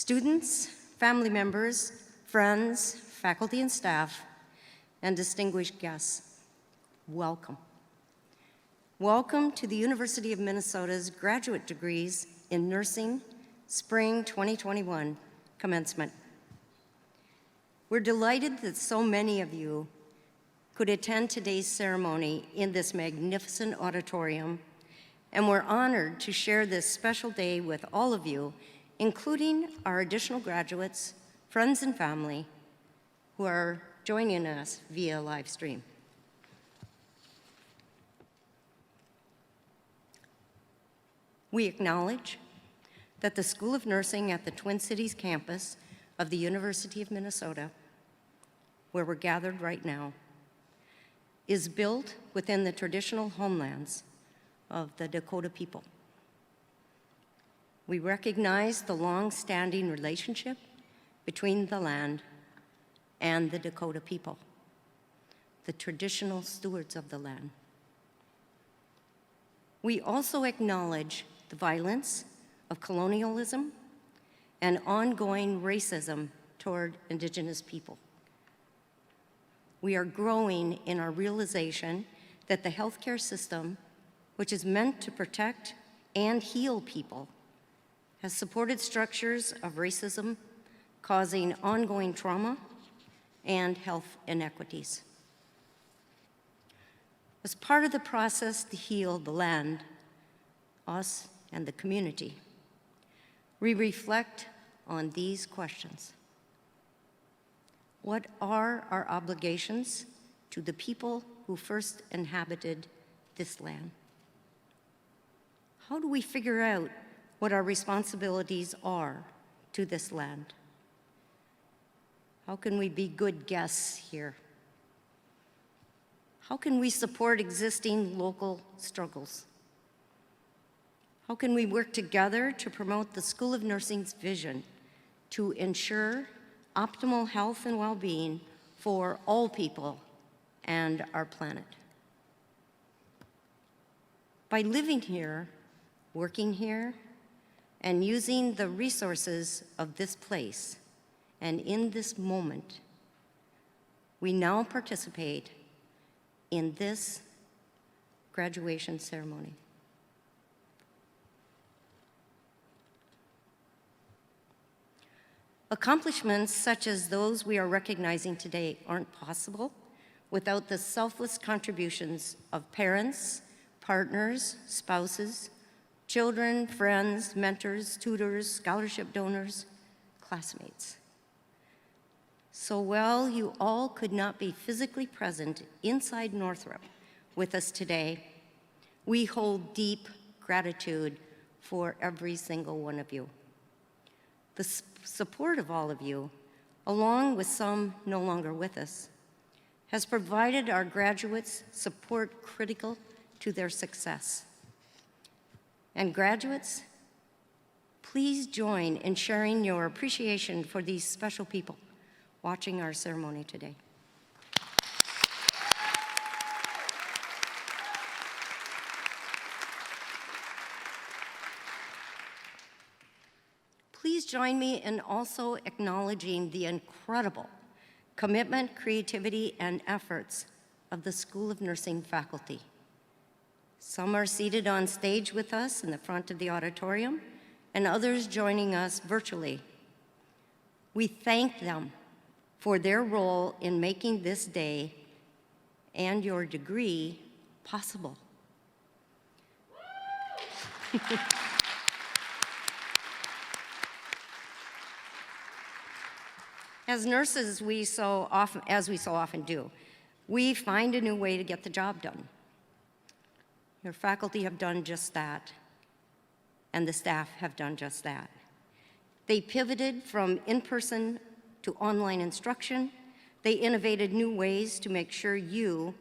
Students, family members, friends, faculty and staff, and distinguished guests, welcome. Welcome to the University of Minnesota's Graduate Degrees in Nursing Spring 2021 commencement. We're delighted that so many of you could attend today's ceremony in this magnificent auditorium, and we're honored to share this special day with all of you, including our additional graduates, friends, and family who are joining us via live stream. We acknowledge that the School of Nursing at the Twin Cities campus of the University of Minnesota, where we're gathered right now, is built within the traditional homelands of the Dakota people. We recognize the long-standing relationship between the land and the Dakota people, the traditional stewards of the land. We also acknowledge the violence of colonialism and ongoing racism toward Indigenous people. We are growing in our realization that the healthcare system, which is meant to protect and heal people, has supported structures of racism, causing ongoing trauma and health inequities. As part of the process to heal the land, us, and the community, we reflect on these questions. What are our obligations to the people who first inhabited this land? How do we figure out what our responsibilities are to this land? How can we be good guests here? How can we support existing local struggles? How can we work together to promote the School of Nursing's vision to ensure optimal health and well-being for all people and our planet? By living here, working here, and using the resources of this place and in this moment, we now participate in this graduation ceremony. Accomplishments such as those we are recognizing today aren't possible without the selfless contributions of parents, partners, spouses, children, friends, mentors, tutors, scholarship donors, classmates. So while you all could not be physically present inside Northrop with us today, we hold deep gratitude for every single one of you. The support of all of you, along with some no longer with us, has provided our graduates support critical to their success. And graduates, please join in sharing your appreciation for these special people watching our ceremony today. Please join me in also acknowledging the incredible commitment, creativity, and efforts of the School of Nursing faculty. Some are seated on stage with us in the front of the auditorium, and others joining us virtually. We thank them for their role in making this day and your degree possible. As nurses, we so often do, we find a new way to get the job done. Your faculty have done just that, and the staff have done just that. They pivoted from in-person to online instruction. They innovated new ways to make sure you,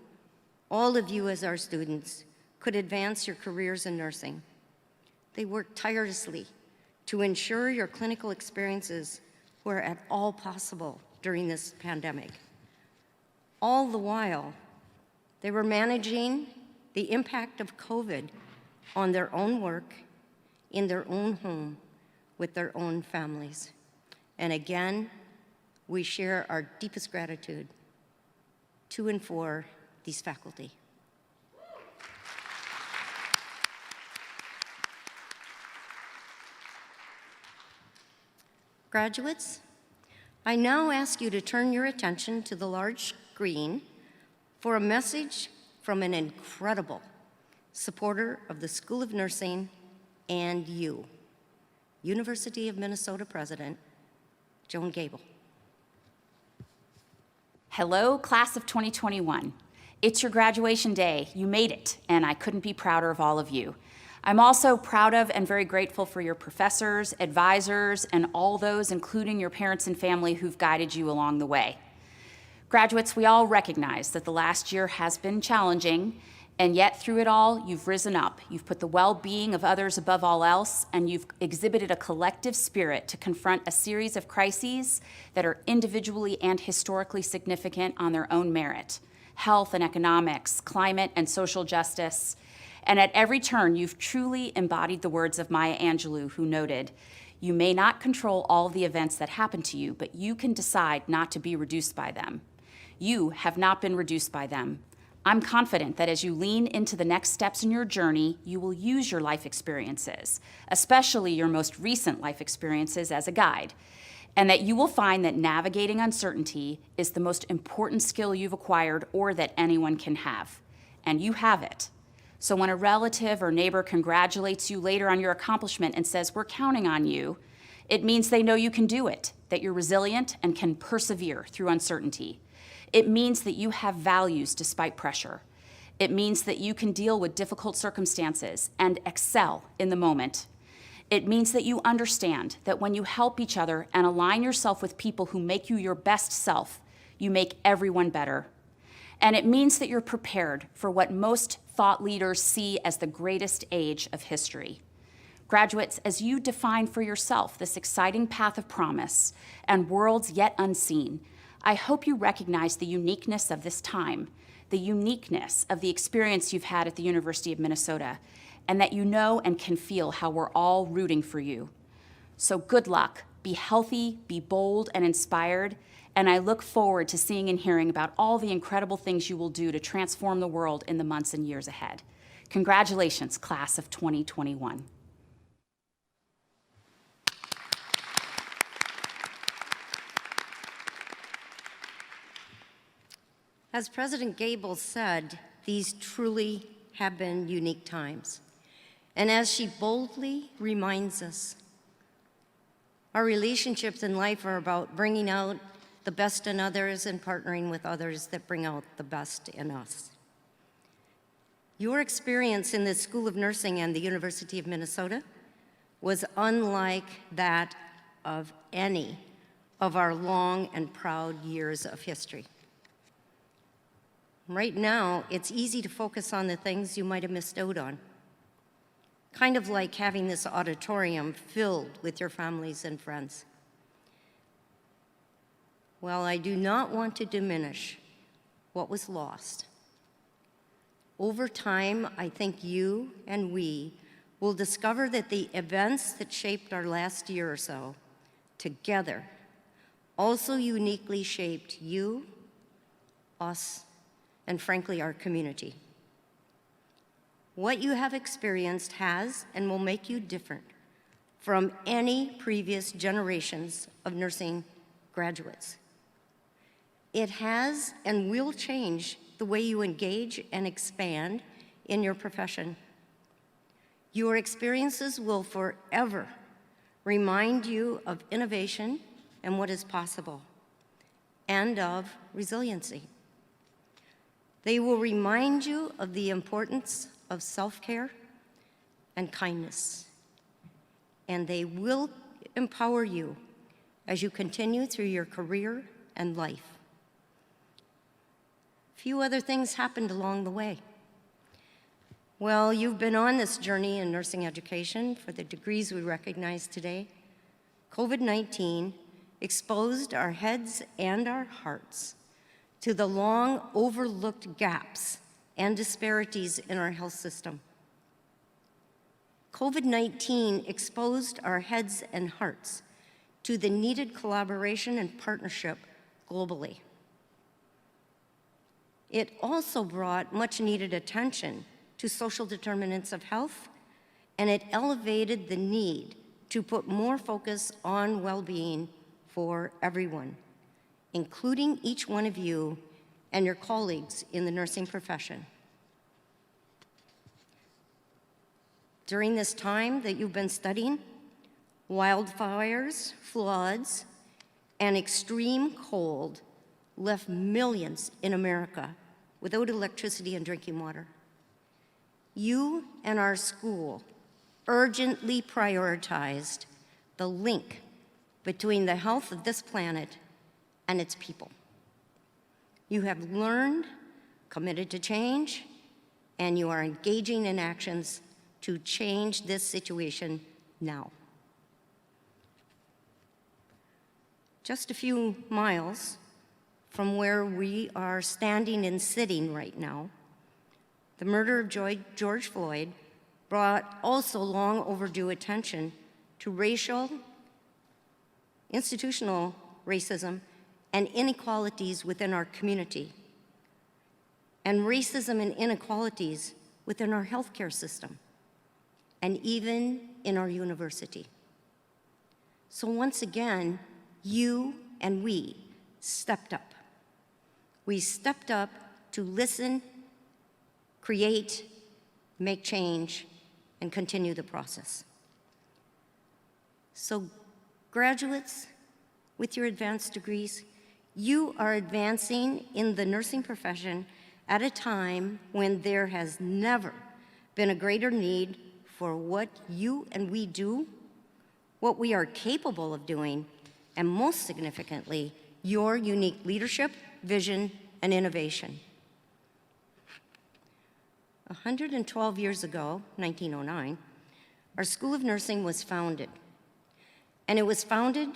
all of you as our students, could advance your careers in nursing. They worked tirelessly to ensure your clinical experiences were at all possible during this pandemic. All the while, they were managing the impact of COVID on their own work, in their own home, with their own families. And again, we share our deepest gratitude to and for these faculty. Graduates, I now ask you to turn your attention to the large screen for a message from an incredible supporter of the School of Nursing and you, University of Minnesota President Joan Gable. Hello, class of 2021. It's your graduation day. You made it, and I couldn't be prouder of all of you. I'm also proud of and very grateful for your professors, advisors, and all those, including your parents and family, who've guided you along the way. Graduates, we all recognize that the last year has been challenging, and yet through it all, you've risen up. You've put the well-being of others above all else, and you've exhibited a collective spirit to confront a series of crises that are individually and historically significant on their own merit: health and economics, climate and social justice. And at every turn, you've truly embodied the words of Maya Angelou, who noted, "You may not control all the events that happen to you, but you can decide not to be reduced by them." You have not been reduced by them. I'm confident that as you lean into the next steps in your journey, you will use your life experiences, especially your most recent life experiences, as a guide, and that you will find that navigating uncertainty is the most important skill you've acquired or that anyone can have. And you have it. So when a relative or neighbor congratulates you later on your accomplishment and says, "We're counting on you," it means they know you can do it, that you're resilient and can persevere through uncertainty. It means that you have values despite pressure. It means that you can deal with difficult circumstances and excel in the moment. It means that you understand that when you help each other and align yourself with people who make you your best self, you make everyone better. And it means that you're prepared for what most thought leaders see as the greatest age of history. Graduates, as you define for yourself this exciting path of promise and worlds yet unseen, I hope you recognize the uniqueness of this time, the uniqueness of the experience you've had at the University of Minnesota, and that you know and can feel how we're all rooting for you. So good luck, be healthy, be bold and inspired, and I look forward to seeing and hearing about all the incredible things you will do to transform the world in the months and years ahead. Congratulations, class of 2021. As President Gable said, these truly have been unique times. And as she boldly reminds us, our relationships in life are about bringing out the best in others and partnering with others that bring out the best in us. Your experience in the School of Nursing and the University of Minnesota was unlike that of any of our long and proud years of history. Right now, it's easy to focus on the things you might have missed out on, kind of like having this auditorium filled with your families and friends. Well, I do not want to diminish what was lost. Over time, I think you and we will discover that the events that shaped our last year or so together also uniquely shaped you, us, and frankly, our community. What you have experienced has and will make you different from any previous generations of nursing graduates. It has and will change the way you engage and expand in your profession. Your experiences will forever remind you of innovation and what is possible, and of resiliency. They will remind you of the importance of self-care and kindness, and they will empower you as you continue through your career and life. Few other things happened along the way. Well, you've been on this journey in nursing education for the degrees we recognize today. COVID-19 exposed our heads and our hearts to the long overlooked gaps and disparities in our health system. COVID-19 exposed our heads and hearts to the needed collaboration and partnership globally. It also brought much needed attention to social determinants of health, and it elevated the need to put more focus on well-being for everyone, including each one of you and your colleagues in the nursing profession. During this time that you've been studying, wildfires, floods, and extreme cold left millions in America without electricity and drinking water. You and our school urgently prioritized the link between the health of this planet and its people. You have learned, committed to change, and you are engaging in actions to change this situation now. Just a few miles from where we are standing and sitting right now, the murder of George Floyd brought also long overdue attention to racial, institutional racism, and inequalities within our community, and racism and inequalities within our healthcare system, and even in our university. So once again, you and we stepped up. We stepped up to listen, create, make change, and continue the process. So graduates with your advanced degrees, you are advancing in the nursing profession at a time when there has never been a greater need for what you and we do, what we are capable of doing, and most significantly, your unique leadership, vision, and innovation. 112 years ago, 1909, our School of Nursing was founded. And it was founded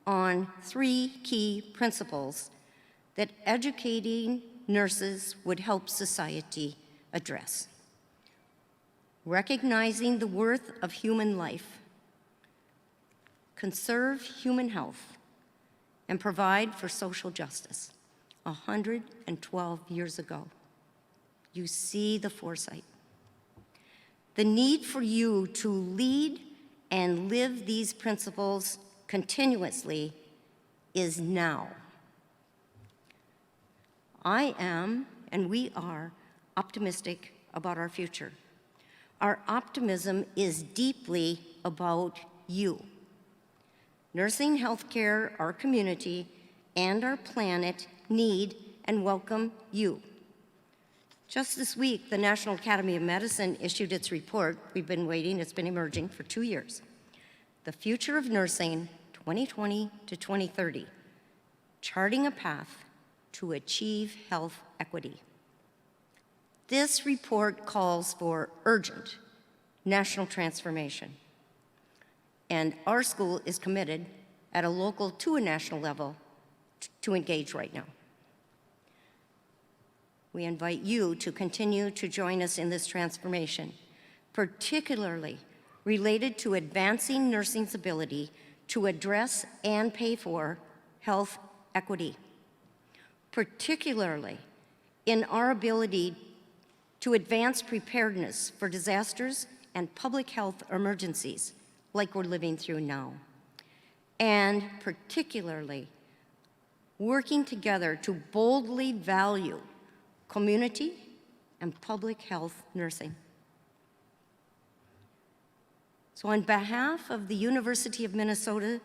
on 3 key principles that educating nurses would help society address. Recognizing the worth of human life, conserve human health, and provide for social justice. 112 years ago. You see the foresight. The need for you to lead and live these principles continuously is now. I am, and we are, optimistic about our future. Our optimism is deeply about you. Nursing, healthcare, our community, and our planet need and welcome you. Just this week, the National Academy of Medicine issued its report. We've been waiting, it's been emerging for 2 years. The Future of Nursing, 2020 to 2030, charting a path to achieve health equity. This report calls for urgent national transformation. And our school is committed at a local to a national level to engage right now. We invite you to continue to join us in this transformation, particularly related to advancing nursing's ability to address and pay for health equity, particularly in our ability to advance preparedness for disasters and public health emergencies like we're living through now, and particularly working together to boldly value community and public health nursing. So on behalf of the University of Minnesota,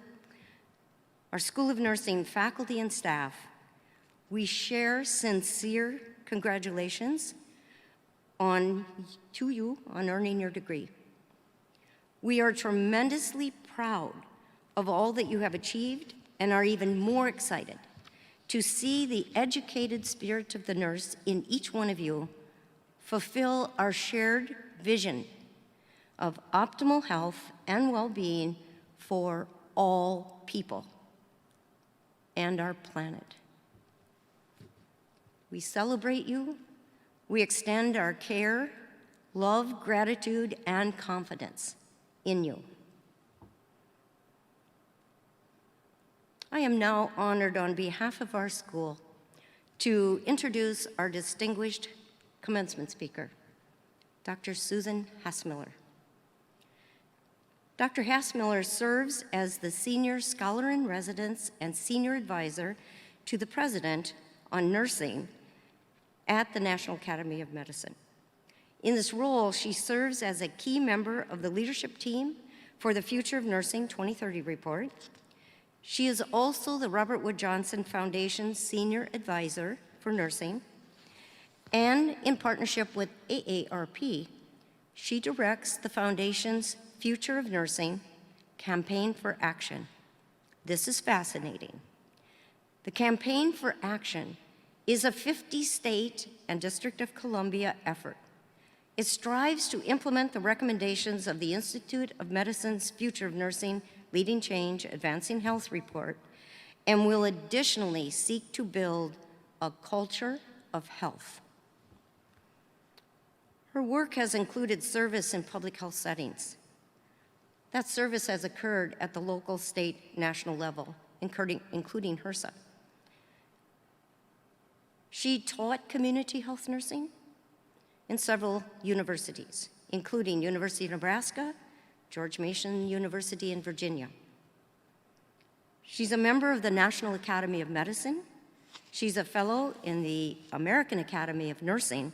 our School of Nursing faculty and staff, we share sincere congratulations to you on earning your degree. We are tremendously proud of all that you have achieved and are even more excited to see the educated spirit of the nurse in each one of you fulfill our shared vision of optimal health and well-being for all people and our planet. We celebrate you. We extend our care, love, gratitude, and confidence in you. I am now honored on behalf of our school to introduce our distinguished commencement speaker, Dr. Susan Hassmiller. Dr. Hassmiller serves as the Senior Scholar in Residence and Senior Advisor to the President on Nursing at the National Academy of Medicine. In this role, she serves as a key member of the leadership team for the Future of Nursing 2030 report. She is also the Robert Wood Johnson Foundation's Senior Advisor for Nursing, and in partnership with AARP, she directs the Foundation's Future of Nursing Campaign for Action. This is fascinating. The Campaign for Action is a 50-state and District of Columbia effort. It strives to implement the recommendations of the Institute of Medicine's Future of Nursing Leading Change, Advancing Health report, and will additionally seek to build a culture of health. Her work has included service in public health settings. That service has occurred at the local, state, national level, including HRSA. She taught community health nursing in several universities, including University of Nebraska, George Mason University in Virginia. She's a member of the National Academy of Medicine. She's a fellow in the American Academy of Nursing,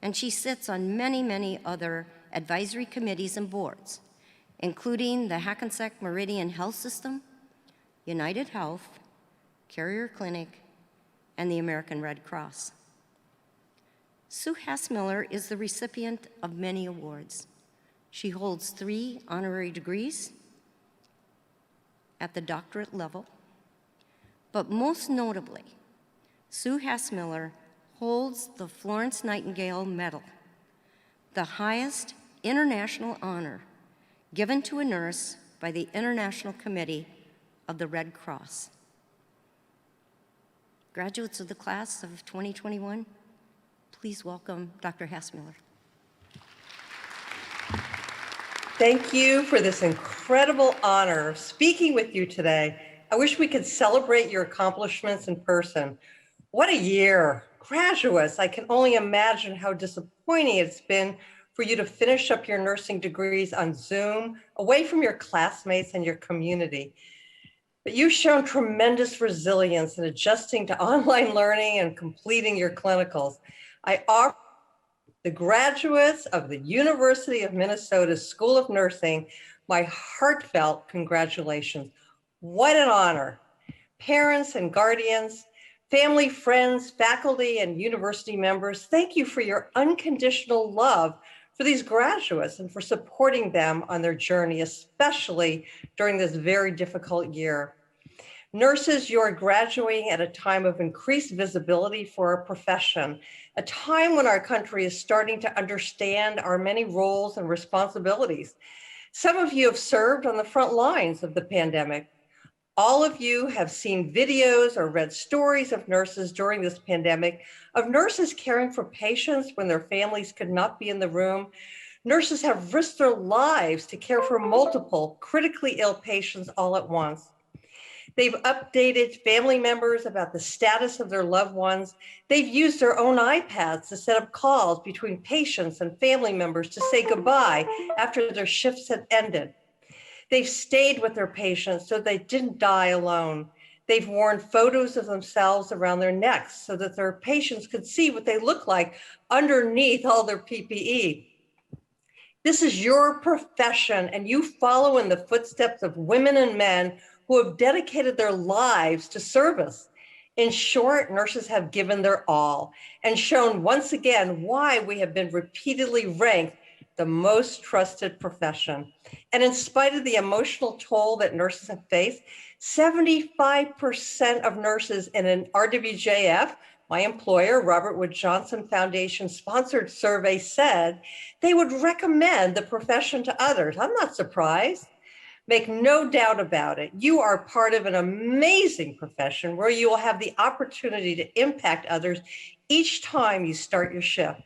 and she sits on many, many other advisory committees and boards, including the Hackensack Meridian Health System, United Health, Carraher Clinic, and the American Red Cross. Sue Hassmiller is the recipient of many awards. She holds 3 honorary degrees at the doctorate level, but most notably, Sue Hassmiller holds the Florence Nightingale Medal, the highest international honor given to a nurse by the International Committee of the Red Cross. Graduates of the class of 2021, please welcome Dr. Hassmiller. Thank you for this incredible honor of speaking with you today. I wish we could celebrate your accomplishments in person. What a year. Graduates, I can only imagine how disappointing it's been for you to finish up your nursing degrees on Zoom, away from your classmates and your community. But you've shown tremendous resilience in adjusting to online learning and completing your clinicals. I offer the graduates of the University of Minnesota School of Nursing my heartfelt congratulations. What an honor. Parents and guardians, family, friends, faculty, and university members, thank you for your unconditional love for these graduates and for supporting them on their journey, especially during this very difficult year. Nurses, you are graduating at a time of increased visibility for our profession, a time when our country is starting to understand our many roles and responsibilities. Some of you have served on the front lines of the pandemic. All of you have seen videos or read stories of nurses during this pandemic, of nurses caring for patients when their families could not be in the room. Nurses have risked their lives to care for multiple critically ill patients all at once. They've updated family members about the status of their loved ones. They've used their own iPads to set up calls between patients and family members to say goodbye after their shifts had ended. They've stayed with their patients so they didn't die alone. They've worn photos of themselves around their necks so that their patients could see what they look like underneath all their PPE. This is your profession, and you follow in the footsteps of women and men who have dedicated their lives to service. In short, nurses have given their all and shown once again why we have been repeatedly ranked the most trusted profession. And in spite of the emotional toll that nurses have faced, 75% of nurses in an RWJF, my employer, Robert Wood Johnson Foundation sponsored survey, said they would recommend the profession to others. I'm not surprised. Make no doubt about it. You are part of an amazing profession where you will have the opportunity to impact others each time you start your shift.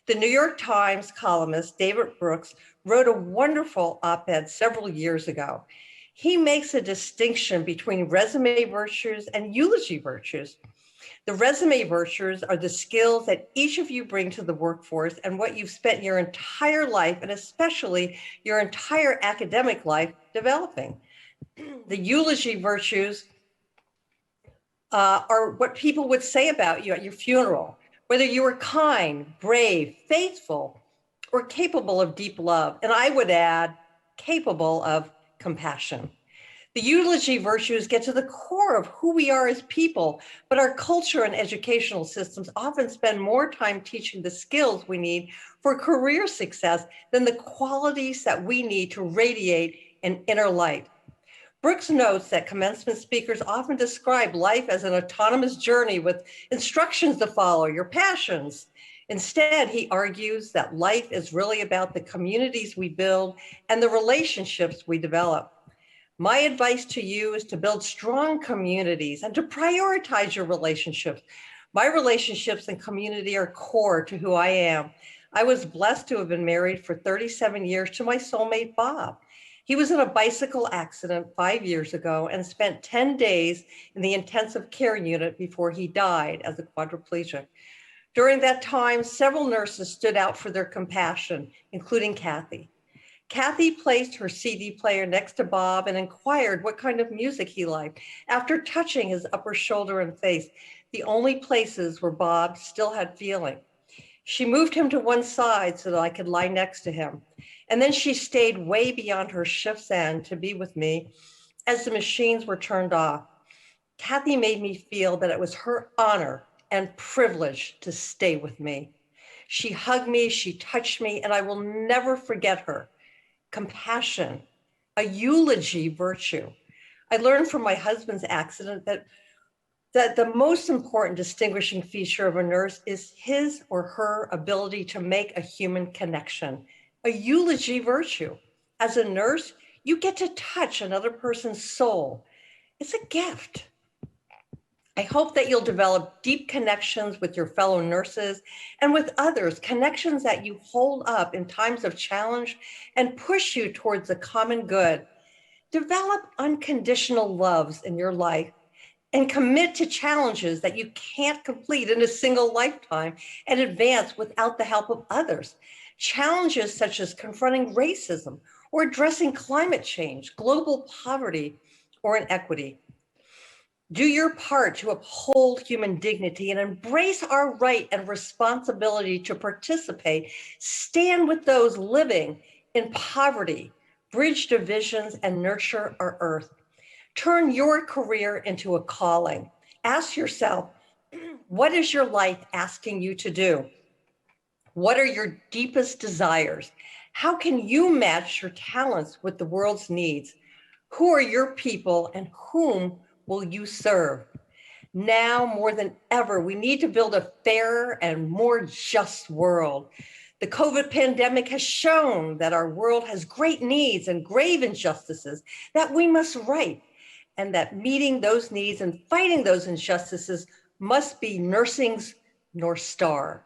The New York Times columnist David Brooks wrote a wonderful op-ed several years ago. He makes a distinction between resume virtues and eulogy virtues. The resume virtues are the skills that each of you bring to the workforce and what you've spent your entire life, and especially your entire academic life, developing. The eulogy virtues are what people would say about you at your funeral, whether you were kind, brave, faithful, or capable of deep love. And I would add, capable of compassion. The eulogy virtues get to the core of who we are as people, but our culture and educational systems often spend more time teaching the skills we need for career success than the qualities that we need to radiate an inner light. Brooks notes that commencement speakers often describe life as an autonomous journey with instructions to follow, your passions. Instead, he argues that life is really about the communities we build and the relationships we develop. My advice to you is to build strong communities and to prioritize your relationships. My relationships and community are core to who I am. I was blessed to have been married for 37 years to my soulmate, Bob. He was in a bicycle accident 5 years ago and spent 10 days in the intensive care unit before he died as a quadriplegic. During that time, several nurses stood out for their compassion, including Kathy. Kathy placed her CD player next to Bob and inquired what kind of music he liked after touching his upper shoulder and face, the only places where Bob still had feeling. She moved him to one side so that I could lie next to him. And then she stayed way beyond her shift's end to be with me as the machines were turned off. Kathy made me feel that it was her honor and privilege to stay with me. She hugged me, she touched me, and I will never forget her. Compassion, a eulogy virtue. I learned from my husband's accident that the most important distinguishing feature of a nurse is his or her ability to make a human connection, a eulogy virtue. As a nurse, you get to touch another person's soul. It's a gift. I hope that you'll develop deep connections with your fellow nurses and with others, connections that you hold up in times of challenge and push you towards the common good. Develop unconditional loves in your life and commit to challenges that you can't complete in a single lifetime and advance without the help of others. Challenges such as confronting racism or addressing climate change, global poverty, or inequity. Do your part to uphold human dignity and embrace our right and responsibility to participate. Stand with those living in poverty, bridge divisions, and nurture our earth. Turn your career into a calling. Ask yourself, what is your life asking you to do? What are your deepest desires? How can you match your talents with the world's needs? Who are your people and whom will you serve? Now more than ever, we need to build a fairer and more just world. The COVID pandemic has shown that our world has great needs and grave injustices that we must right, and that meeting those needs and fighting those injustices must be nursing's North Star.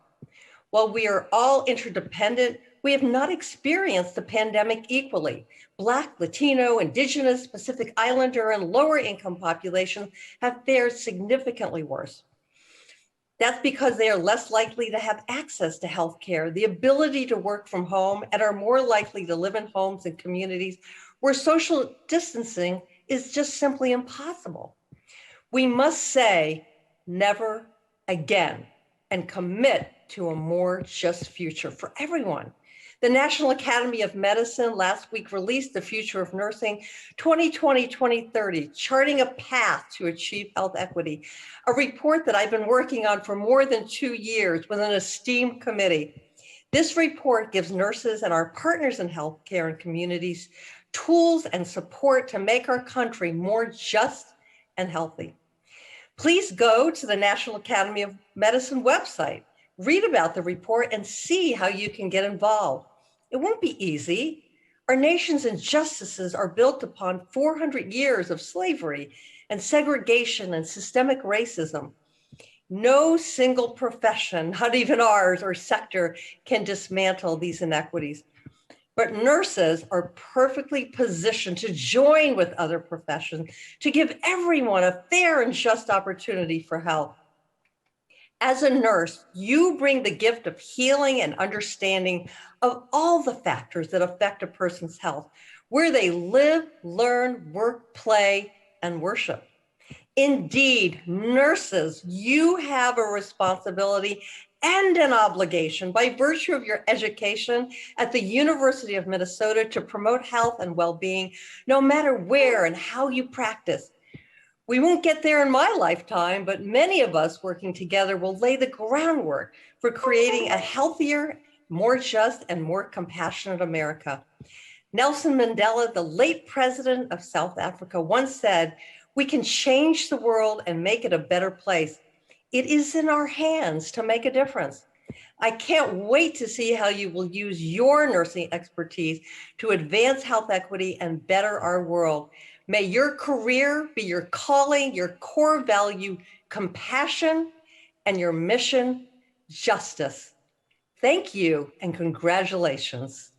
While we are all interdependent, we have not experienced the pandemic equally. Black, Latino, Indigenous, Pacific Islander, and lower income populations have fared significantly worse. That's because they are less likely to have access to healthcare, the ability to work from home, and are more likely to live in homes and communities where social distancing is just simply impossible. We must say never again and commit to a more just future for everyone. The National Academy of Medicine last week released the Future of Nursing 2020-2030, charting a path to achieve health equity, a report that I've been working on for more than 2 years with an esteemed committee. This report gives nurses and our partners in healthcare and communities tools and support to make our country more just and healthy. Please go to the National Academy of Medicine website, read about the report, and see how you can get involved. It won't be easy. Our nation's injustices are built upon 400 years of slavery and segregation and systemic racism. No single profession, not even ours or sector, can dismantle these inequities. but nurses are perfectly positioned to join with other professions to give everyone a fair and just opportunity for health. As a nurse, you bring the gift of healing and understanding of all the factors that affect a person's health, where they live, learn, work, play, and worship. Indeed, nurses, you have a responsibility and an obligation by virtue of your education at the University of Minnesota to promote health and well-being, no matter where and how you practice. We won't get there in my lifetime, but many of us working together will lay the groundwork for creating a healthier, more just, and more compassionate America. Nelson Mandela, the late president of South Africa, once said, "We can change the world and make it a better place. It is in our hands to make a difference." I can't wait to see how you will use your nursing expertise to advance health equity and better our world. May your career be your calling, your core value, compassion, and your mission, justice. Thank you and congratulations.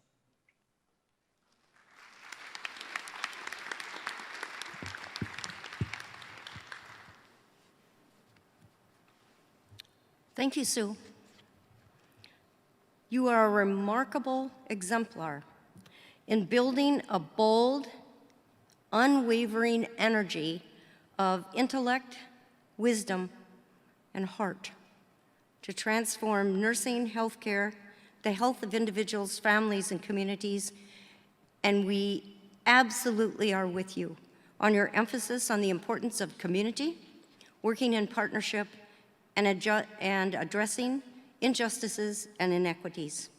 Thank you, Sue. You are a remarkable exemplar in building a bold, unwavering energy of intellect, wisdom, and heart to transform nursing, healthcare, the health of individuals, families, and communities. And we absolutely are with you on your emphasis on the importance of community, working in partnership, and addressing injustices and inequities.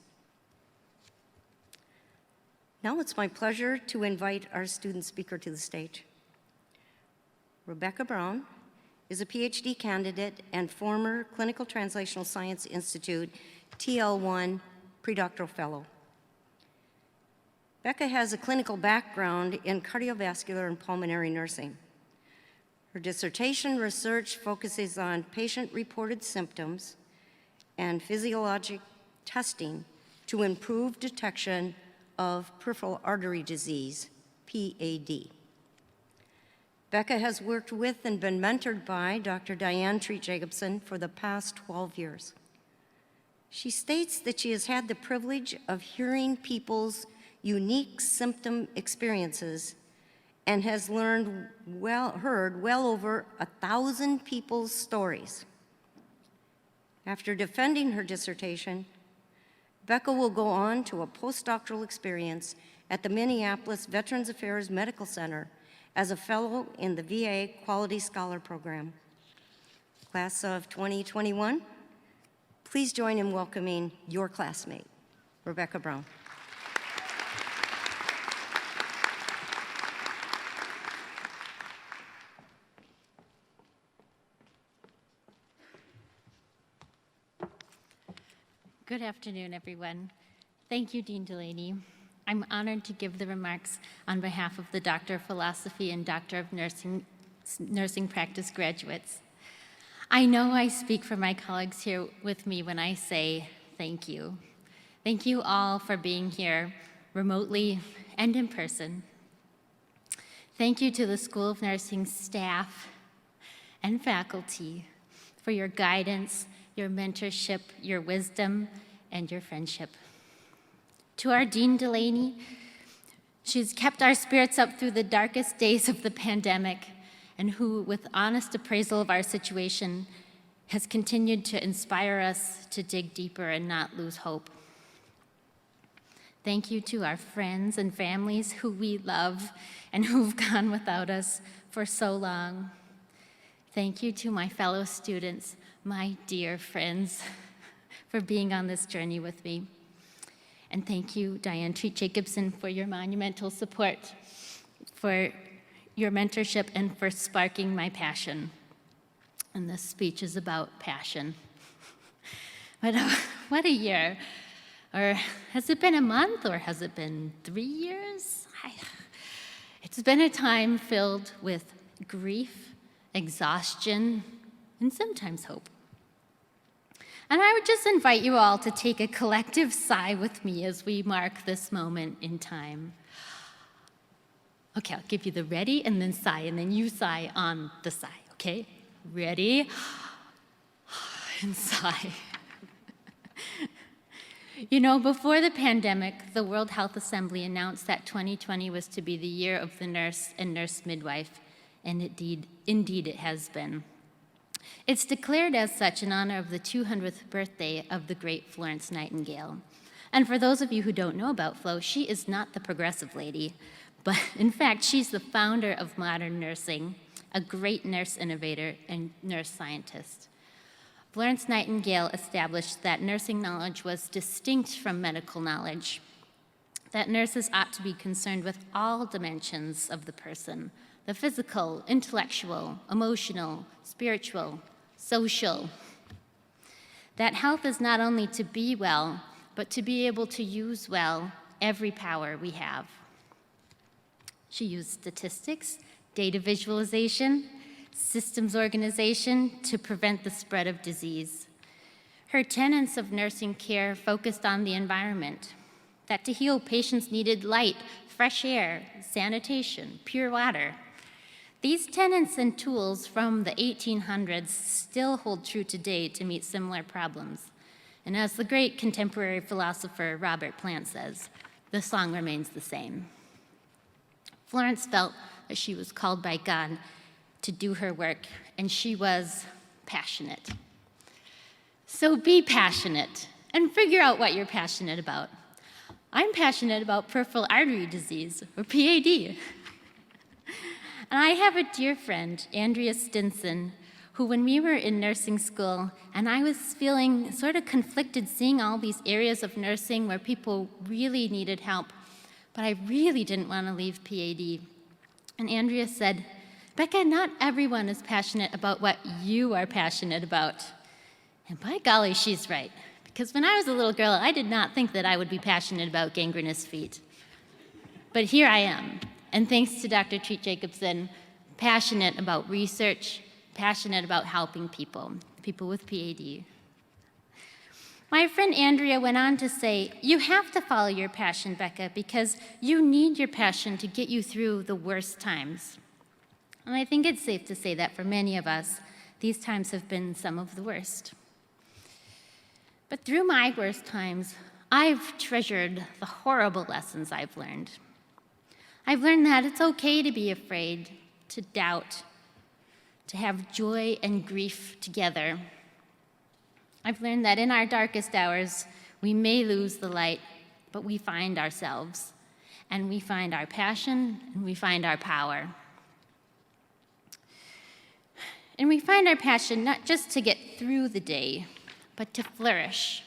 Now it's my pleasure to invite our student speaker to the stage. Rebecca Brown is a PhD candidate and former Clinical Translational Science Institute TL1 predoctoral fellow. Becca has a clinical background in cardiovascular and pulmonary nursing. Her dissertation research focuses on patient-reported symptoms and physiologic testing to improve detection of peripheral artery disease, PAD. Becca has worked with and been mentored by Dr. Diane Treat-Jacobson for the past 12 years. She states that she has had the privilege of hearing people's unique symptom experiences and has heard well over 1,000 people's stories. After defending her dissertation, Becca will go on to a postdoctoral experience at the Minneapolis Veterans Affairs Medical Center as a fellow in the VA Quality Scholar Program. Class of 2021, please join in welcoming your classmate, Rebecca Brown. Good afternoon, everyone. Thank you, Dean Delaney. I'm honored to give the remarks on behalf of the Doctor of Philosophy and Doctor of Nursing Practice graduates. I know I speak for my colleagues here with me when I say thank you. Thank you all for being here remotely and in person. Thank you to the School of Nursing staff and faculty for your guidance, your mentorship, your wisdom, and your friendship. To our Dean Delaney, she's kept our spirits up through the darkest days of the pandemic, and who, with honest appraisal of our situation, has continued to inspire us to dig deeper and not lose hope. Thank you to our friends and families who we love and who've gone without us for so long. Thank you to my fellow students, my dear friends, for being on this journey with me. And thank you, Diane Treat-Jacobson, for your monumental support, for your mentorship, and for sparking my passion. And this speech is about passion. But what a year. Or has it been a month, or has it been 3 years? It's been a time filled with grief, exhaustion, and sometimes hope. And I would just invite you all to take a collective sigh with me as we mark this moment in time. Okay, I'll give you the ready and then sigh, and then you sigh on the sigh, okay? Ready? And sigh. You know, before the pandemic, the World Health Assembly announced that 2020 was to be the year of the nurse and nurse midwife, and indeed it has been. It's declared as such in honor of the 200th birthday of the great Florence Nightingale. And for those of you who don't know about Flo, she is not the progressive lady, but in fact, she's the founder of modern nursing, a great nurse innovator and nurse scientist. Florence Nightingale established that nursing knowledge was distinct from medical knowledge, that nurses ought to be concerned with all dimensions of the person, the physical, intellectual, emotional, spiritual, social. That health is not only to be well, but to be able to use well every power we have. She used statistics, data visualization, systems organization to prevent the spread of disease. Her tenets of nursing care focused on the environment, that to heal patients needed light, fresh air, sanitation, pure water. These tenets and tools from the 1800s still hold true today to meet similar problems. And as the great contemporary philosopher Robert Plant says, the song remains the same. Florence felt that she was called by God to do her work, and she was passionate. So be passionate and figure out what you're passionate about. I'm passionate about peripheral artery disease, or PAD. And I have a dear friend, Andrea Stinson, who when we were in nursing school, and I was feeling sort of conflicted seeing all these areas of nursing where people really needed help, but I really didn't want to leave PAD. And Andrea said, Becca, not everyone is passionate about what you are passionate about. And by golly, she's right. Because when I was a little girl, I did not think that I would be passionate about gangrenous feet. But here I am. And thanks to Dr. Treat Jacobson, passionate about research, passionate about helping people with PAD. My friend Andrea went on to say, you have to follow your passion, Becca, because you need your passion to get you through the worst times. And I think it's safe to say that for many of us, these times have been some of the worst. But through my worst times, I've treasured the horrible lessons I've learned. I've learned that it's okay to be afraid, to doubt, to have joy and grief together. I've learned that in our darkest hours, we may lose the light, but we find ourselves, and we find our passion, and we find our power. And we find our passion not just to get through the day, but to flourish,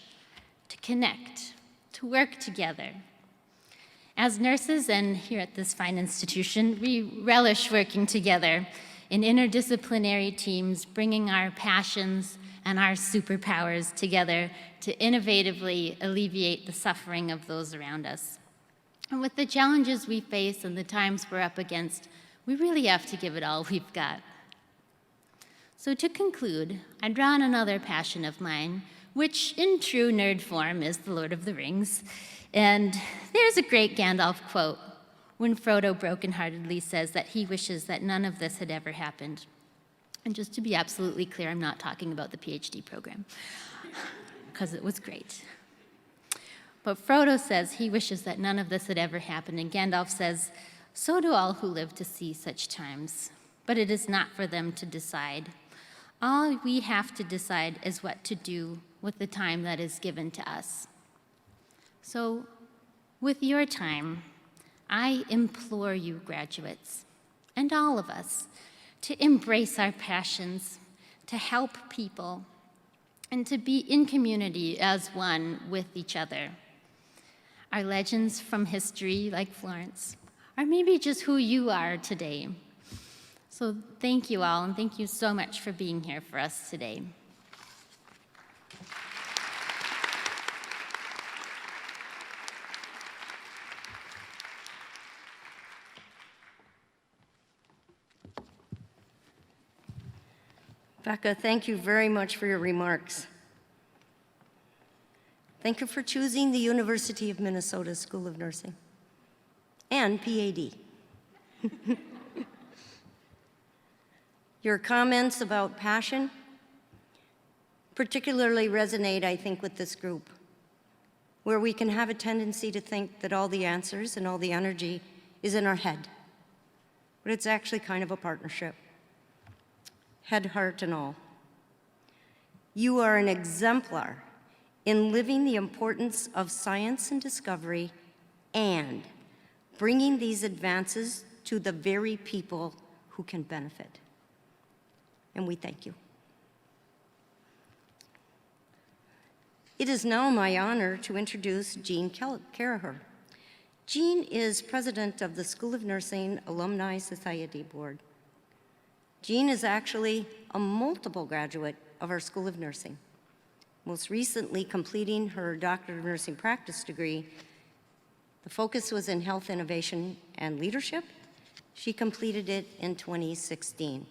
to connect, to work together. As nurses and here at this fine institution, we relish working together in interdisciplinary teams, bringing our passions and our superpowers together to innovatively alleviate the suffering of those around us. And with the challenges we face and the times we're up against, we really have to give it all we've got. So to conclude, I draw on another passion of mine, which in true nerd form is the Lord of the Rings. And there's a great Gandalf quote when Frodo brokenheartedly says that he wishes that none of this had ever happened. And just to be absolutely clear, I'm not talking about the PhD program, because it was great. But Frodo says he wishes that none of this had ever happened, and Gandalf says, so do all who live to see such times, but it is not for them to decide. All we have to decide is what to do with the time that is given to us. So, with your time, I implore you, graduates, and all of us, to embrace our passions, to help people, and to be in community as one with each other. Our legends from history, like Florence, are maybe just who you are today. So thank you all, and thank you so much for being here for us today. Becca, thank you very much for your remarks. Thank you for choosing the University of Minnesota School of Nursing and PAD. Your comments about passion particularly resonate, I think, with this group, where we can have a tendency to think that all the answers and all the energy is in our head. But it's actually kind of a partnership, head, heart, and all. You are an exemplar in living the importance of science and discovery and bringing these advances to the very people who can benefit. And we thank you. It is now my honor to introduce Jean Carraher. Jean is president of the School of Nursing Alumni Society Board. Jean is actually a multiple graduate of our School of Nursing, most recently completing her Doctor of Nursing Practice degree. The focus was in health innovation and leadership. She completed it in 2016.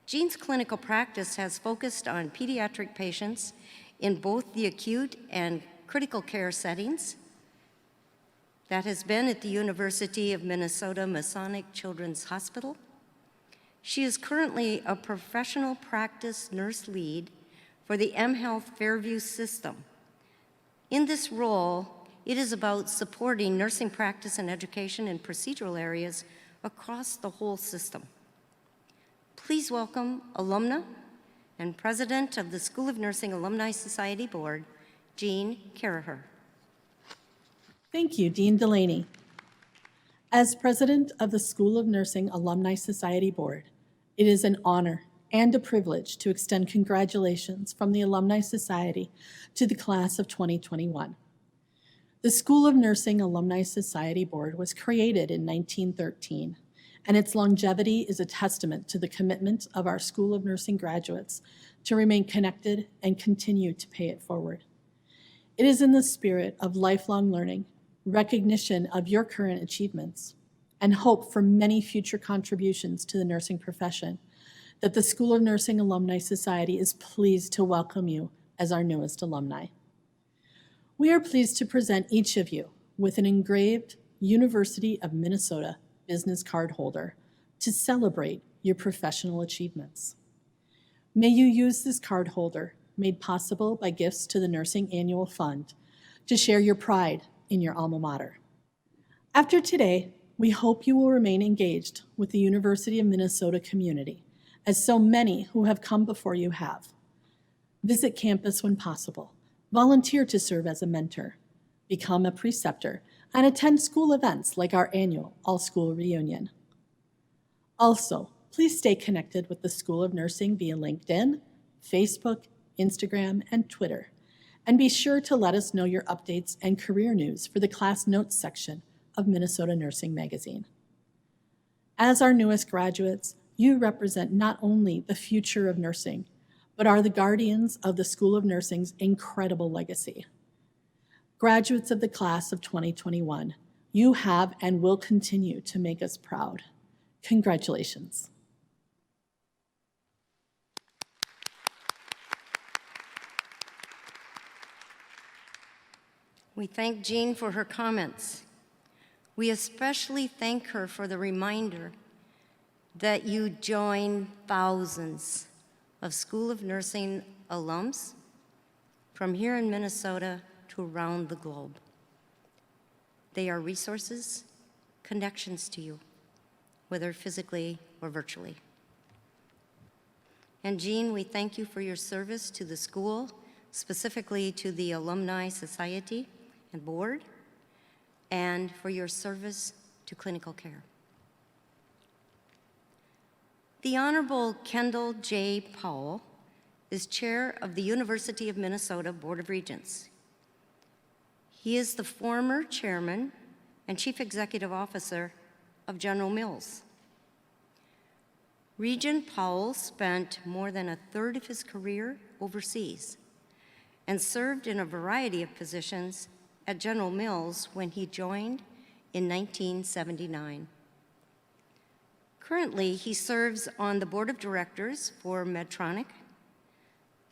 Jean's clinical practice has focused on pediatric patients in both the acute and critical care settings. That has been at the University of Minnesota Masonic Children's Hospital. She is currently a professional practice nurse lead for the mHealth Fairview system. In this role, it is about supporting nursing practice and education in procedural areas across the whole system. Please welcome alumna and president of the School of Nursing Alumni Society Board, Jean Carraher. Thank you, Dean Delaney. As president of the School of Nursing Alumni Society Board, it is an honor and a privilege to extend congratulations from the Alumni Society to the class of 2021. The School of Nursing Alumni Society Board was created in 1913, and its longevity is a testament to the commitment of our School of Nursing graduates to remain connected and continue to pay it forward. It is in the spirit of lifelong learning, recognition of your current achievements, and hope for many future contributions to the nursing profession that the School of Nursing Alumni Society is pleased to welcome you as our newest alumni. We are pleased to present each of you with an engraved University of Minnesota business card holder to celebrate your professional achievements. May you use this card holder, made possible by gifts to the Nursing Annual Fund, to share your pride in your alma mater. After today, we hope you will remain engaged with the University of Minnesota community, as so many who have come before you have. Visit campus when possible, volunteer to serve as a mentor, become a preceptor, and attend school events like our annual all-school reunion. Also, please stay connected with the School of Nursing via LinkedIn, Facebook, Instagram, and Twitter, and be sure to let us know your updates and career news for the class notes section of Minnesota Nursing Magazine. As our newest graduates, you represent not only the future of nursing, but are the guardians of the School of Nursing's incredible legacy. Graduates of the class of 2021, you have and will continue to make us proud. Congratulations. We thank Jean for her comments. We especially thank her for the reminder that you join thousands of School of Nursing alums from here in Minnesota to around the globe. They are resources, connections to you, whether physically or virtually. And Jean, we thank you for your service to the school, specifically to the Alumni Society and Board, and for your service to clinical care. The Honorable Kendall J. Powell is chair of the University of Minnesota Board of Regents. He is the former chairman and chief executive officer of General Mills. Regent Powell spent more than a third of his career overseas and served in a variety of positions at General Mills when he joined in 1979. Currently, he serves on the board of directors for Medtronic,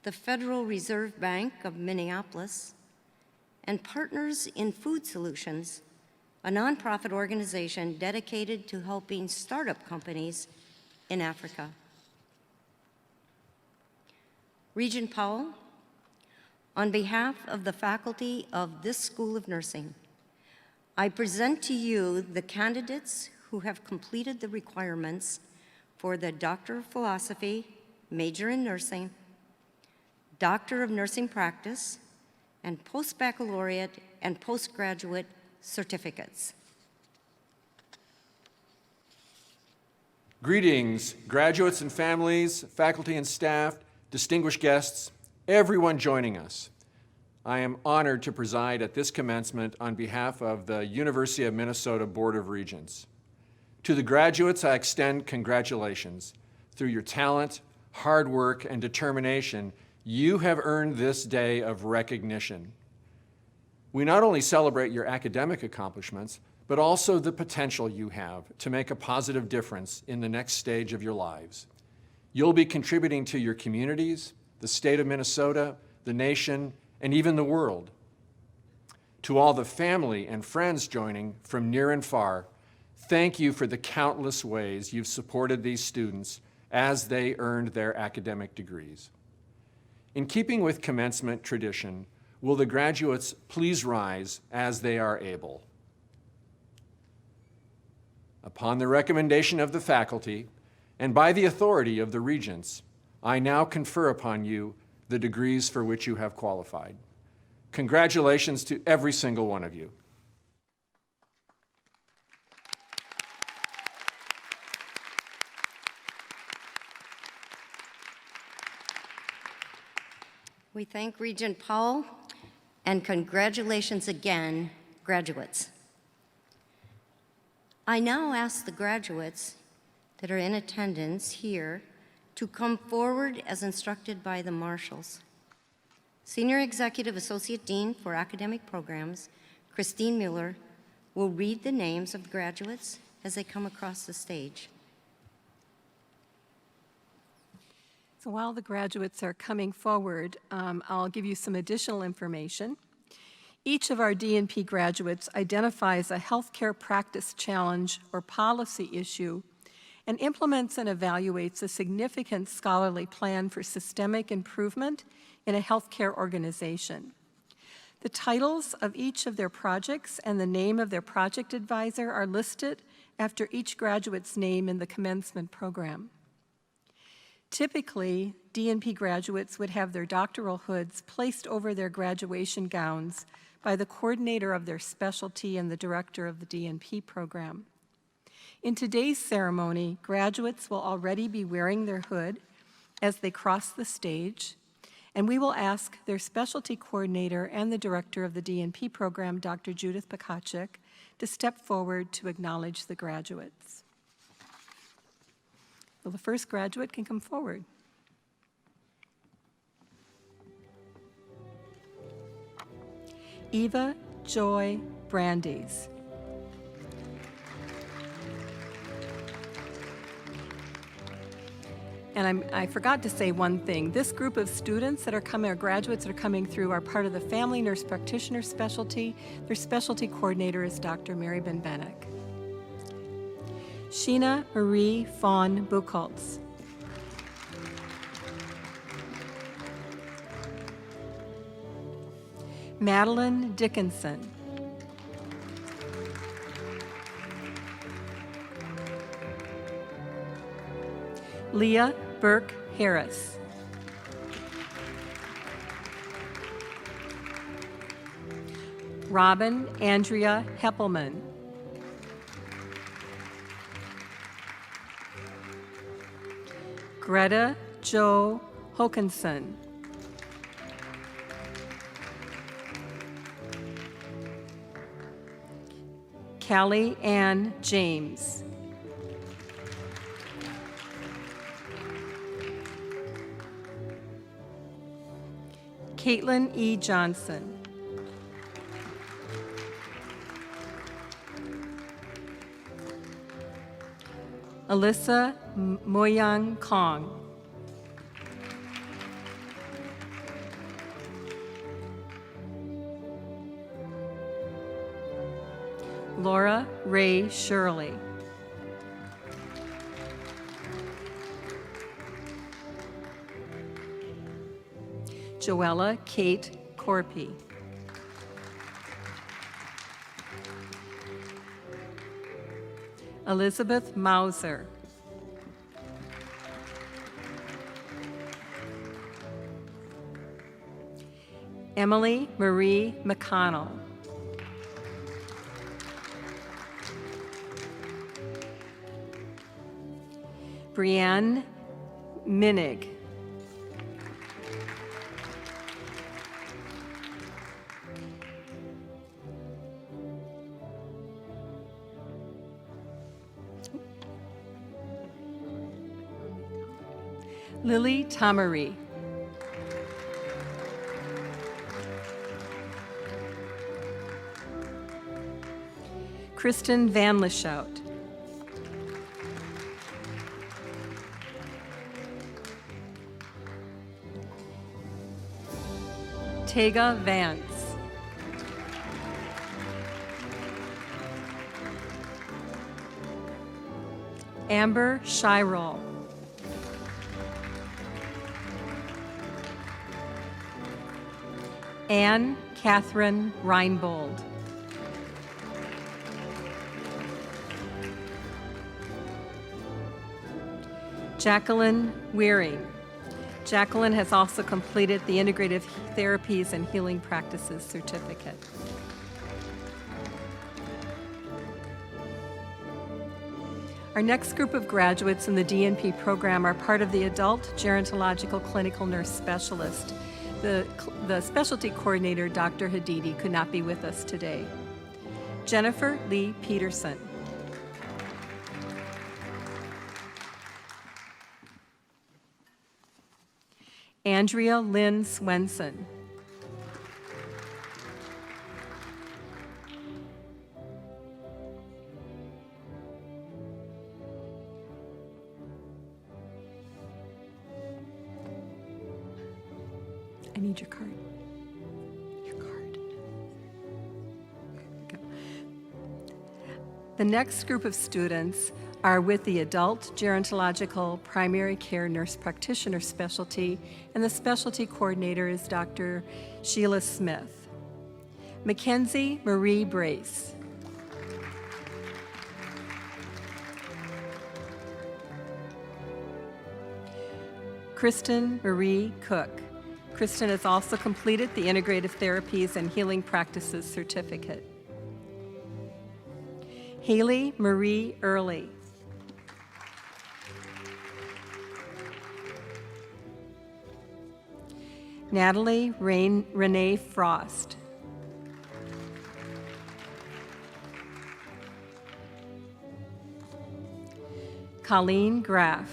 the Federal Reserve Bank of Minneapolis, and Partners in Food Solutions, a nonprofit organization dedicated to helping startup companies in Africa. Regent Powell, on behalf of the faculty of this School of Nursing, I present to you the candidates who have completed the requirements for the Doctor of Philosophy, major in nursing, Doctor of Nursing Practice, and post-baccalaureate and postgraduate certificates. Greetings, graduates and families, faculty and staff, distinguished guests, everyone joining us. I am honored to preside at this commencement on behalf of the University of Minnesota Board of Regents. To the graduates, I extend congratulations. Through your talent, hard work, and determination, you have earned this day of recognition. We not only celebrate your academic accomplishments, but also the potential you have to make a positive difference in the next stage of your lives. You'll be contributing to your communities, the state of Minnesota, the nation, and even the world. To all the family and friends joining from near and far, thank you for the countless ways you've supported these students as they earned their academic degrees. In keeping with commencement tradition, will the graduates please rise as they are able? Upon the recommendation of the faculty and by the authority of the Regents, I now confer upon you the degrees for which you have qualified. Congratulations to every single one of you. We thank Regent Powell, and congratulations again, graduates. I now ask the graduates that are in attendance here to come forward as instructed by the marshals. Senior Executive Associate Dean for Academic Programs, Christine Mueller, will read the names of the graduates as they come across the stage. So while the graduates are coming forward, I'll give you some additional information. Each of our D&P graduates identifies a healthcare practice challenge or policy issue and implements and evaluates a significant scholarly plan for systemic improvement in a healthcare organization. The titles of each of their projects and the name of their project advisor are listed after each graduate's name in the commencement program. Typically, D&P graduates would have their doctoral hoods placed over their graduation gowns by the coordinator of their specialty and the director of the D&P program. In today's ceremony, graduates will already be wearing their hood as they cross the stage, and we will ask their specialty coordinator and the director of the D&P program, Dr. Judith Pakachik, to step forward to acknowledge the graduates. Well, the first graduate can come forward. Eva Joy Brandeis. And I forgot to say one thing. This group of students that are coming, or graduates that are coming through, are part of the Family Nurse Practitioner specialty. Their specialty coordinator is Dr. Mary Benbenek. Sheena Marie Fawn Buchholz. Madeline Dickinson. Leah Burke Harris. Robin Andrea Heppelman. Greta Jo Hokanson. Callie Ann James. Caitlin E. Johnson. Alyssa Moyang Kong. Laura Ray Shirley. Joella Kate Corpy. Elizabeth Mauser. Emily Marie McConnell. Brianne Minig. Lily Tamari. Kristen Van Lishout. Tega Vance. Amber Shirol. Anne Catherine Reinbold. Jacqueline Wearing. Jacqueline has also completed the Integrative Therapies and Healing Practices certificate. Our next group of graduates in the DNP program are part of the Adult Gerontological Clinical Nurse Specialist. The specialty coordinator, Dr. Hadidi, could not be with us today. Jennifer Lee Peterson. Andrea Lynn Swenson. I need your card. Your card. There we go. The next group of students are with the Adult Gerontological Primary Care Nurse Practitioner specialty, and the specialty coordinator is Dr. Sheila Smith. Mackenzie Marie Brace. Kristen Marie Cook. Kristen has also completed the Integrative Therapies and Healing Practices certificate. Haley Marie Early. Natalie Renee Frost. Colleen Graff.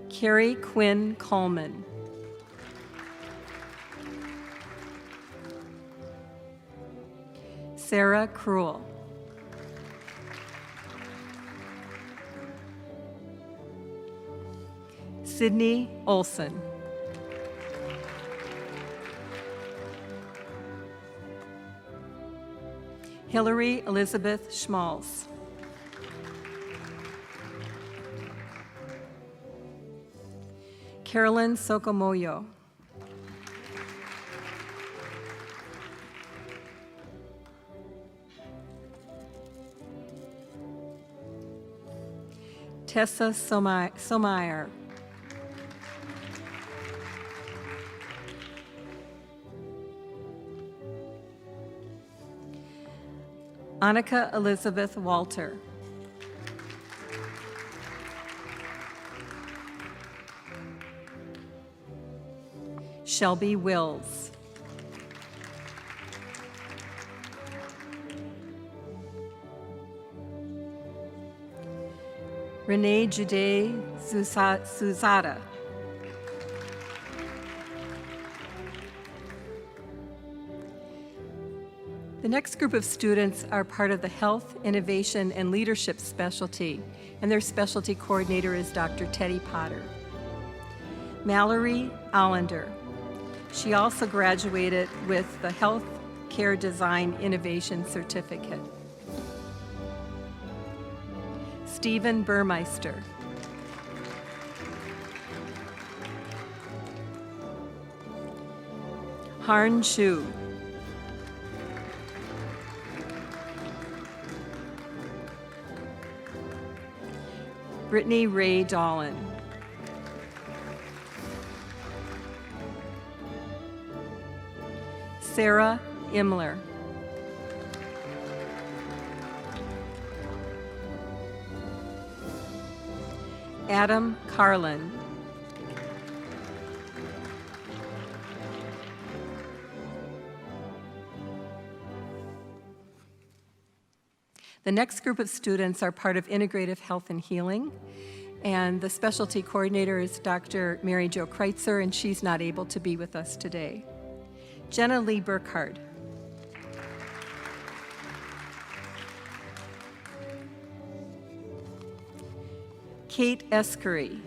Carrie Quinn Coleman. Sarah Cruel. Sydney Olson. Hillary Elizabeth Schmalz. Carolyn Socomoyo. Tessa Somayer. Annika Elizabeth Walter. Shelby Wills. Renee Jude Suzada. The next group of students are part of the Health, Innovation, and Leadership specialty, and their specialty coordinator is Dr. Teddy Potter. Mallory Allender. She also graduated with the Health Care Design Innovation Certificate. Stephen Burmeister. Harn Shu. Brittany Ray Dolan. Sarah Imler. Adam Carlin. The next group of students are part of Integrative Health and Healing, and the specialty coordinator is Dr. Mary Jo Kreitzer, and she's not able to be with us today. Jenna Lee Burkhardt. Kate Eskery.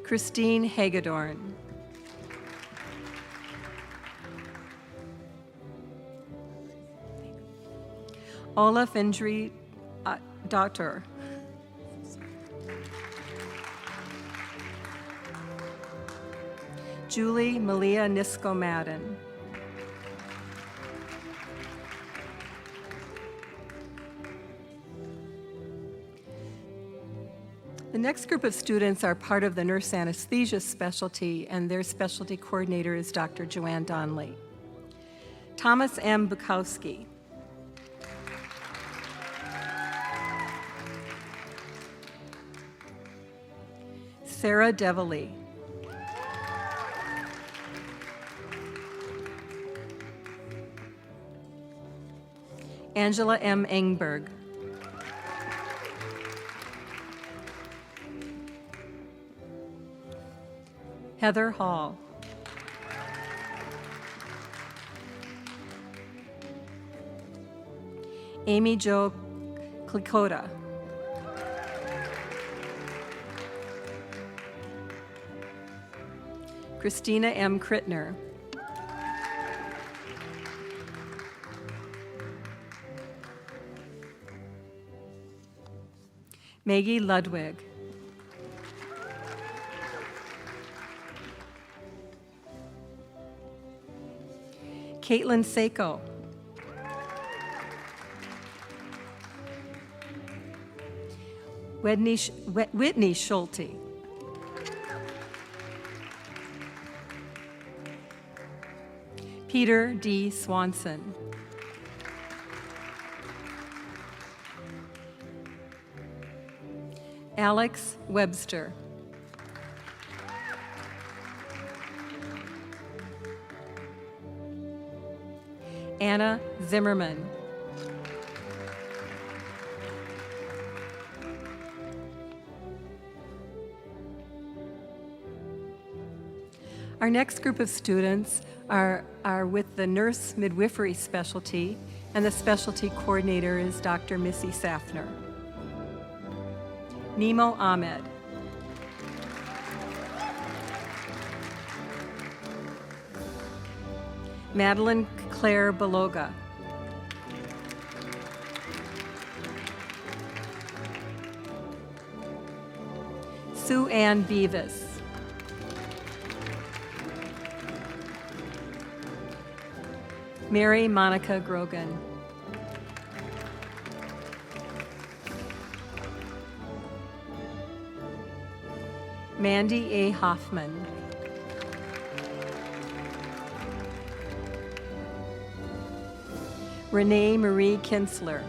Christine Hagedorn. Olaf Indri Daughter. Julie Malia Nisko-Madden. The next group of students are part of the nurse anesthesia specialty, and their specialty coordinator is Dr. Joanne Donnelly. Thomas M. Bukowski. Sarah Devilly. Angela M. Engberg. Heather Hall. Amy Jo Klikota. Christina M. Krittner. Maggie Ludwig. Caitlin Sako. Whitney Schulte. Peter D. Swanson. Alex Webster. Anna Zimmerman. Our next group of students are with the nurse midwifery specialty, and the specialty coordinator is Dr. Missy Safner. Nemo Ahmed. Madeline Claire Beloga. Sue Ann Beavis. Mary Monica Grogan. Mandy A. Hoffman. Renee Marie Kinsler.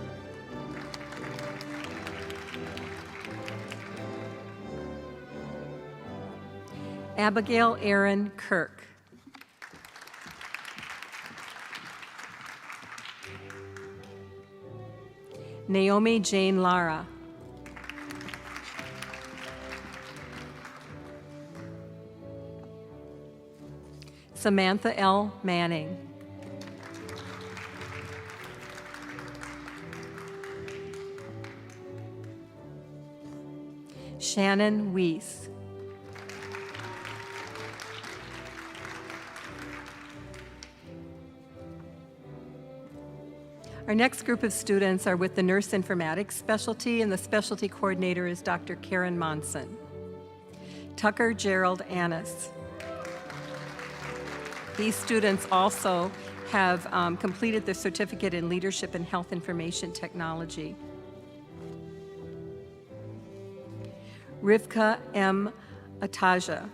Abigail Erin Kirk. Naomi Jane Lara. Samantha L. Manning. Shannon Weiss. Our next group of students are with the Nurse Informatics specialty, and the specialty coordinator is Dr. Karen Monson. Tucker Gerald Annis. These students also have completed their certificate in leadership and health information technology. Rivka M. Ataja.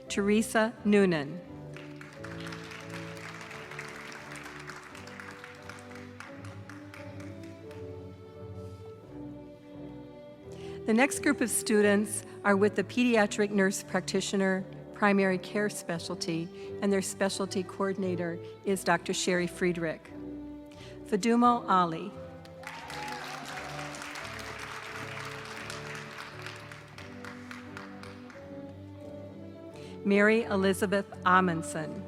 Teresa Noonan. The next group of students are with the Pediatric Nurse Practitioner Primary Care Specialty, and their specialty coordinator is Dr. Sherry Friedrich. Fadumo Ali. Mary Elizabeth Amundsen.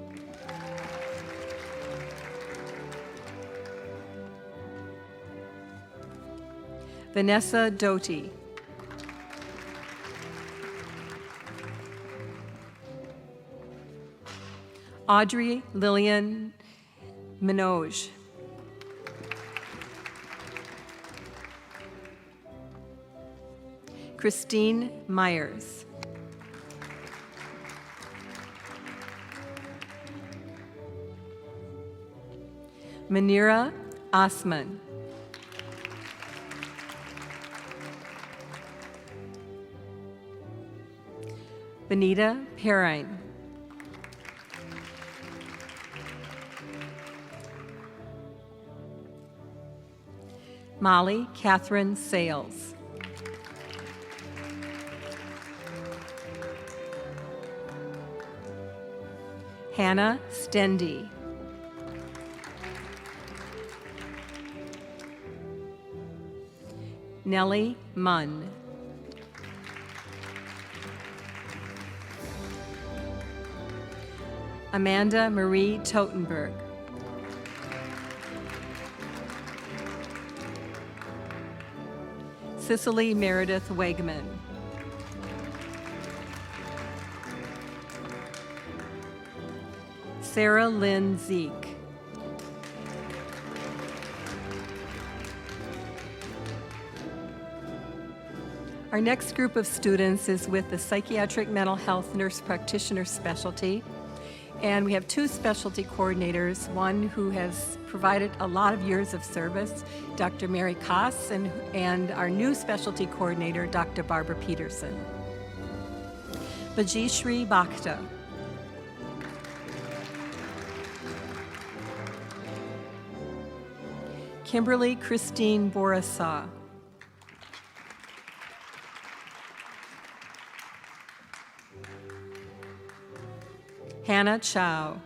Vanessa Doty. Audrey Lillian Minogue. Christine Myers. Manira Osman. Benita Perrine. Molly Catherine Sales. Hannah Stendy. Nellie Munn. Amanda Marie Totenberg. Cicely Meredith Wegman. Sarah Lynn Zeke. Our next group of students is with the Psychiatric Mental Health Nurse Practitioner Specialty. And we have two specialty coordinators, one who has provided a lot of years of service, Dr. Mary Koss, and our new specialty coordinator, Dr. Barbara Peterson. Bajishri Bhakta. Kimberly Christine Borissaw. Hannah Chow.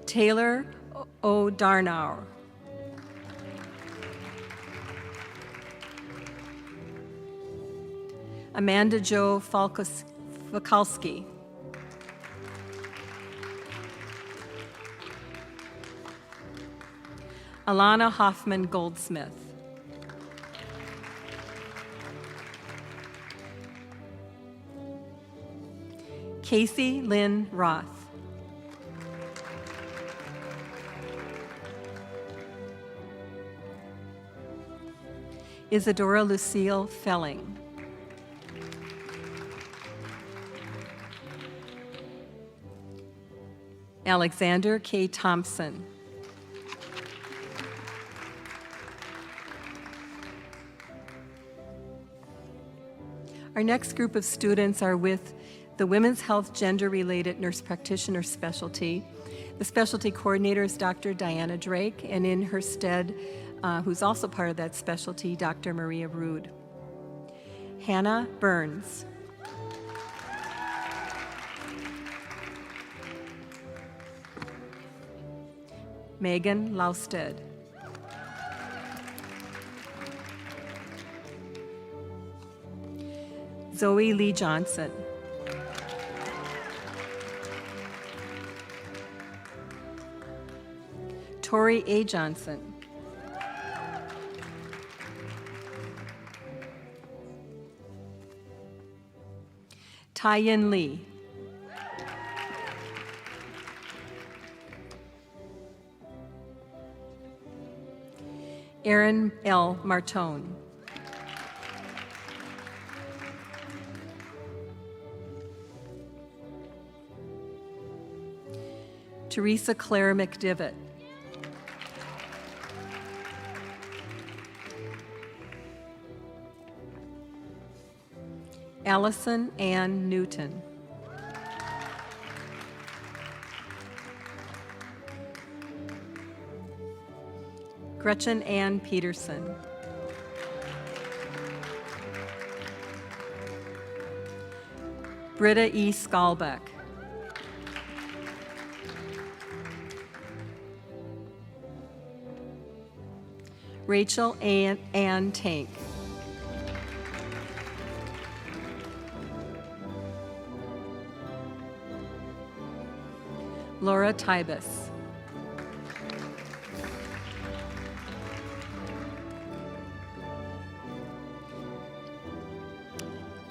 Taylor O'Darnow. Amanda Jo Falkowski. Alana Hoffman Goldsmith. Casey Lynn Roth. Isadora Lucille Felling. Alexander K. Thompson. Our next group of students are with the Women's Health Gender-Related Nurse Practitioner Specialty. The specialty coordinator is Dr. Diana Drake, and in her stead, who's also part of that specialty, Dr. Maria Rude. Hannah Burns. Megan Lausted. Zoe Lee Johnson. Tori A. Johnson. Tyen Lee. Aaron L. Martone. Teresa Claire McDivitt. Allison Ann Newton. Gretchen Ann Peterson. Britta E. Skalbeck. Rachel Ann Tank. Laura Tybus.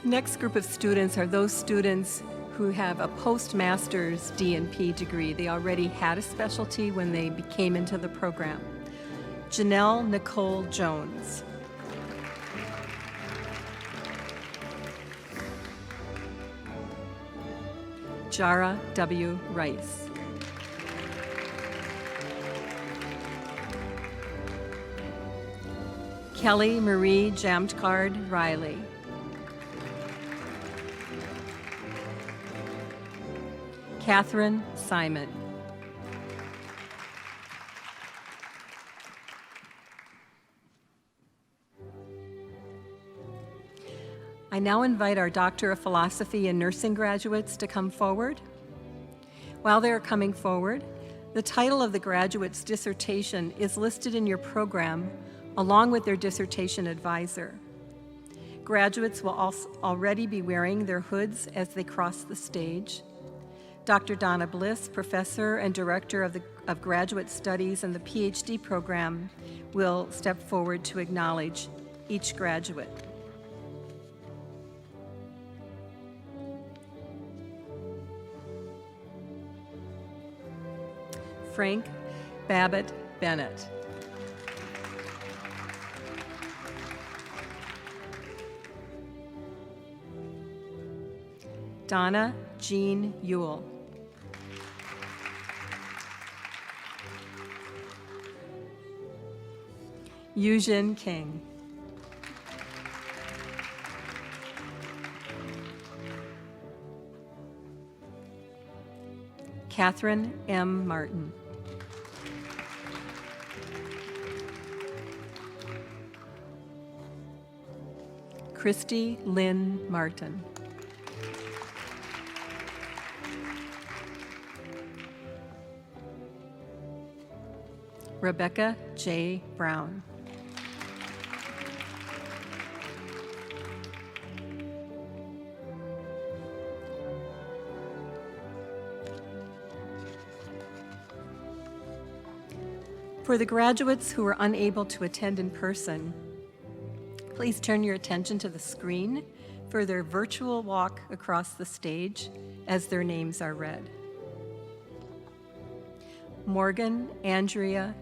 Next group of students are those students who have a postmaster's D&P degree. They already had a specialty when they came into the program. Janelle Nicole Jones. Jara W. Rice. Kelly Marie Jamtkard Riley. Catherine Simon. I now invite our Doctor of Philosophy and Nursing graduates to come forward. While they are coming forward, the title of the graduate's dissertation is listed in your program along with their dissertation advisor. Graduates will also already be wearing their hoods as they cross the stage. Dr. Donna Bliss, Professor and Director of Graduate Studies in the PhD program, will step forward to acknowledge each graduate. Frank Babbitt Bennett. Donna Jean Ewell. Yujin King. Catherine M. Martin. Christy Lynn Martin. Rebecca J. Brown. For the graduates who are unable to attend in person, please turn your attention to the screen for their virtual walk across the stage as their names are read. Morgan Andrea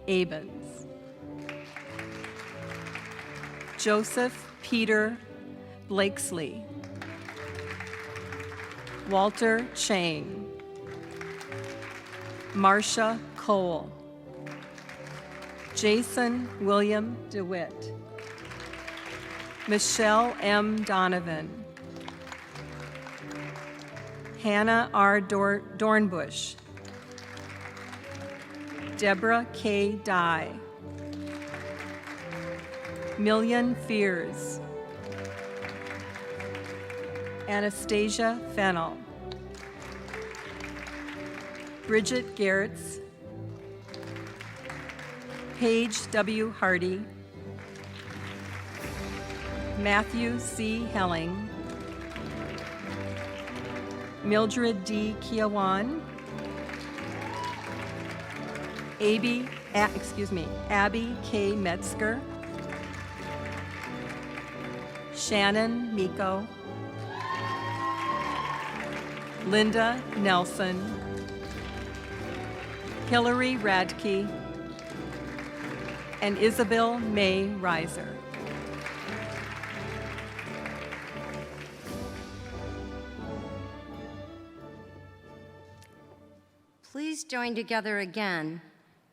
Abens. Joseph Peter Blakesley. Walter Chang. Marcia Cole. Jason William DeWitt. Michelle M. Donovan. Hannah R. Dornbush. Deborah K. Dye. Million Fears. Anastasia Fennell. Bridget Garretts. Paige W. Hardy. Matthew C. Helling. Mildred D. Kiawan. Abby K. Metzger, Shannon Miko, Linda Nelson, Hillary Radke, and Isabel May Reiser. Please join together again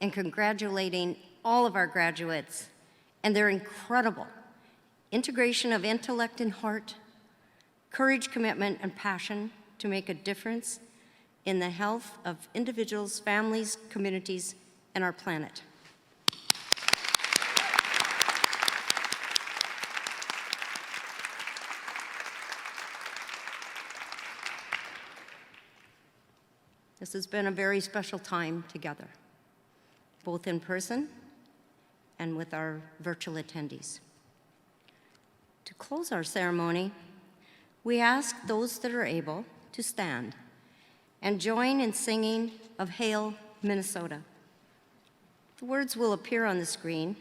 in congratulating all of our graduates and their incredible integration of intellect and heart, courage, commitment, and passion to make a difference in the health of individuals, families, communities, and our planet. This has been a very special time together, both in person and with our virtual attendees. To close our ceremony, we ask those that are able to stand and join in singing of Hail, Minnesota. The words will appear on the screen.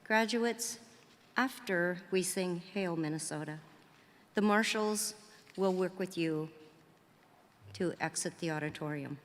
Graduates, after we sing Hail, Minnesota, the marshals will work with you to exit the auditorium.